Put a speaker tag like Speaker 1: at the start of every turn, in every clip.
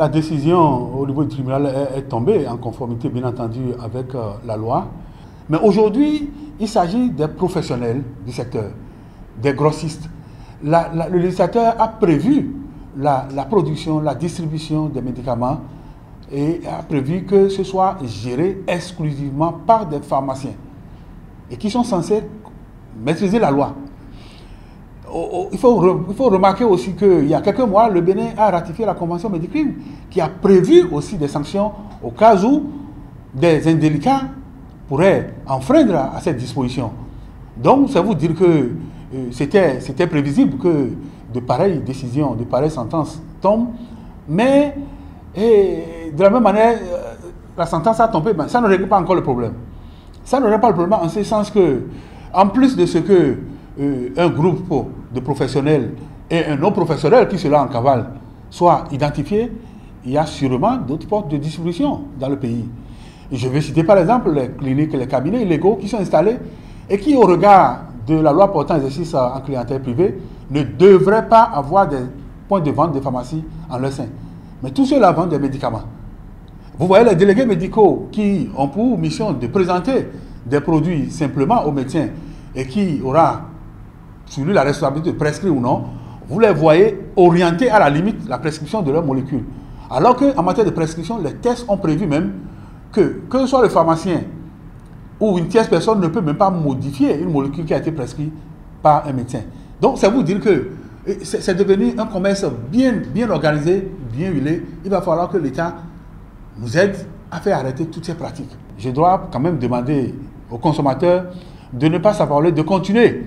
Speaker 1: La décision au niveau du tribunal est tombée en conformité, bien entendu, avec la loi. Mais aujourd'hui, il s'agit des professionnels du secteur, des grossistes. Le législateur a prévu la production, la distribution des médicaments et a prévu que ce soit géré exclusivement par des pharmaciens et qui sont censés maîtriser la loi. Il faut remarquer aussi qu'il y a quelques mois, le Bénin a ratifié la Convention Médicrime qui a prévu aussi des sanctions au cas où des indélicats pourraient enfreindre à cette disposition. Donc, ça veut dire que c'était prévisible que de pareilles décisions, de pareilles sentences tombent, mais de la même manière, la sentence a tombé, ben, ça ne règle pas encore le problème. Ça ne règle pas le problème en ce sens que, en plus de ce que un groupe de professionnels et un non-professionnel qui sera en cavale soient identifiés, il y a sûrement d'autres portes de distribution dans le pays. Et je vais citer par exemple les cliniques et les cabinets illégaux qui sont installés et qui, au regard de la loi portant exercice en clientèle privée, ne devraient pas avoir des points de vente de pharmacie en leur sein. Mais tous ceux-là vendent des médicaments. Vous voyez les délégués médicaux qui ont pour mission de présenter des produits simplement aux médecins et qui aura sur lui la responsabilité de prescrire ou non, vous les voyez orienter à la limite la prescription de leurs molécules. Alors qu'en matière de prescription, les tests ont prévu même que ce soit le pharmacien ou une tierce personne ne peut même pas modifier une molécule qui a été prescrite par un médecin. Donc, ça veut dire que c'est devenu un commerce bien organisé, bien huilé. Il va falloir que l'État nous aide à faire arrêter toutes ces pratiques. Je dois quand même demander aux consommateurs de ne pas s'affoler, de continuer,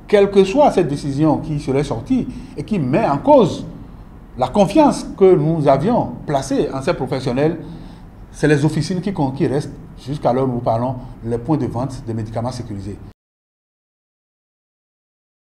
Speaker 1: quelle que soit cette décision qui serait sortie et qui met en cause la confiance que nous avions placée en ces professionnels. C'est les officines qui restent, jusqu'à l'heure où nous parlons, les points de vente de médicaments sécurisés.